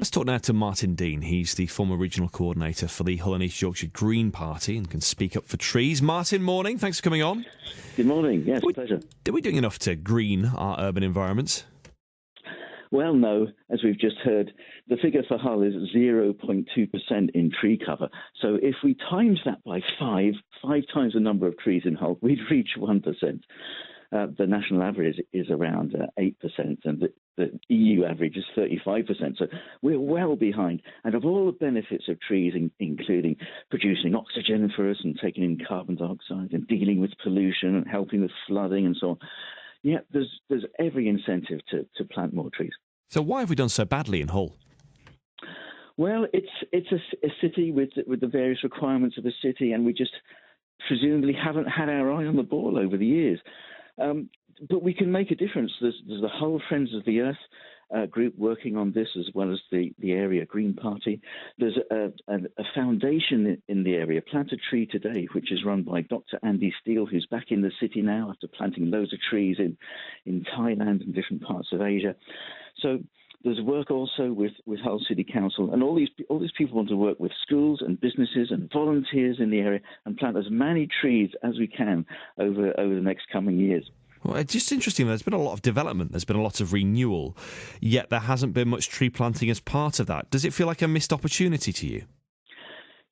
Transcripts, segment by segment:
Let's talk now to Martin Dean. He's the former regional coordinator for the Hull and East Yorkshire Green Party and can speak up for trees. Martin, morning. Thanks for coming on. Good morning. Yes, pleasure. Are we doing enough to green our urban environments? Well, no. As we've just heard, the figure for Hull is 0.2% in tree cover. So if we times that by five times the number of trees in Hull, we'd reach 1%. The national average is around 8%, and the EU average is 35%. So we're well behind. And of all the benefits of trees, including producing oxygen for us and taking in carbon dioxide and dealing with pollution and helping with flooding and so on, yeah, there's every incentive to plant more trees. So why have we done so badly in Hull? Well, it's a city with the various requirements of a city, and we just presumably haven't had our eye on the ball over the years. But we can make a difference. There's the Hull Friends of the Earth group working on this, as well as the area Green Party. There's a foundation in the area, Plant a Tree Today, which is run by Dr. Andy Steele, who's back in the city now after planting loads of trees in Thailand and different parts of Asia. So there's work also with Hull City Council, and all these people want to work with schools and businesses and volunteers in the area and plant as many trees as we can over the next coming years. Well, it's just interesting. There's been a lot of development. There's been a lot of renewal, yet there hasn't been much tree planting as part of that. Does it feel like a missed opportunity to you?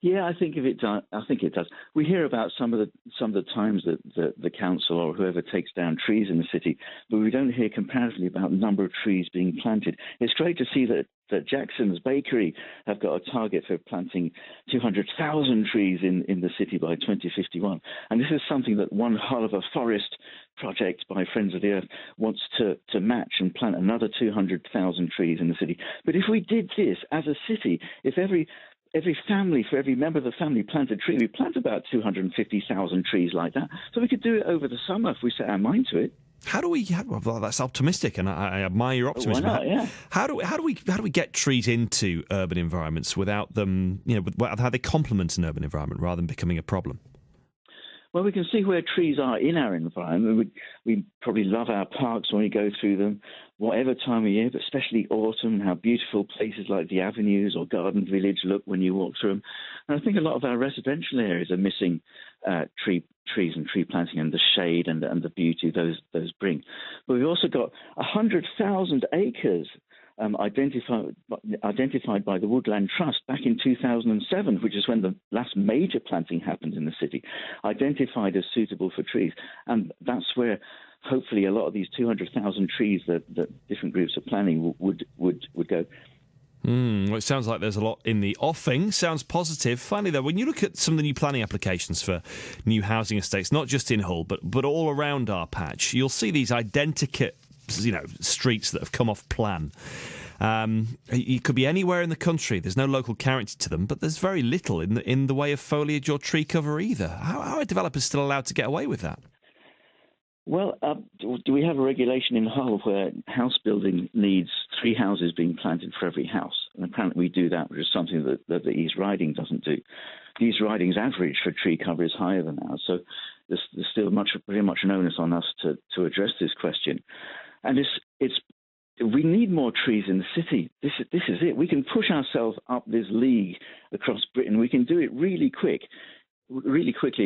Yeah, I think it does. We hear about some of the times that the council or whoever takes down trees in the city, but we don't hear comparatively about the number of trees being planted. It's great to see that Jackson's Bakery have got a target for planting 200,000 trees in the city by 2051. And this is something that one Hull of a Forest project by Friends of the Earth wants to match and plant another 200,000 trees in the city. But if we did this as a city, if every family, for every member of the family planted a tree, we plant about 250,000 trees like that. So we could do it over the summer if we set our mind to it. Well, that's optimistic, and I admire your optimism. Why not? Yeah. How do we get trees into urban environments without them, how they complement an urban environment rather than becoming a problem? Well, we can see where trees are in our environment. We probably love our parks when we go through them, whatever time of year, but especially autumn, how beautiful places like the avenues or Garden Village look when you walk through them. And I think a lot of our residential areas are missing trees and tree planting and the shade and the beauty those bring. But we've also got 100,000 acres identified by the Woodland Trust back in 2007, which is when the last major planting happened in the city, identified as suitable for trees. And that's where hopefully a lot of these 200,000 trees that different groups are planning would go. Well, it sounds like there's a lot in the offing. Sounds positive. Finally, though, when you look at some of the new planning applications for new housing estates, not just in Hull, but all around our patch, you'll see these identical streets that have come off plan. It could be anywhere in the country. There's no local character to them, but there's very little in the way of foliage or tree cover either. How are developers still allowed to get away with that? Well, do we have a regulation in Hull where house building needs 3 houses being planted for every house? And apparently we do that, which is something that the East Riding doesn't do. The East Riding's average for tree cover is higher than ours, so there's still very much an onus on us to address this question. And we need more trees in the city. This is it. We can push ourselves up this league across Britain. We can do it really quickly.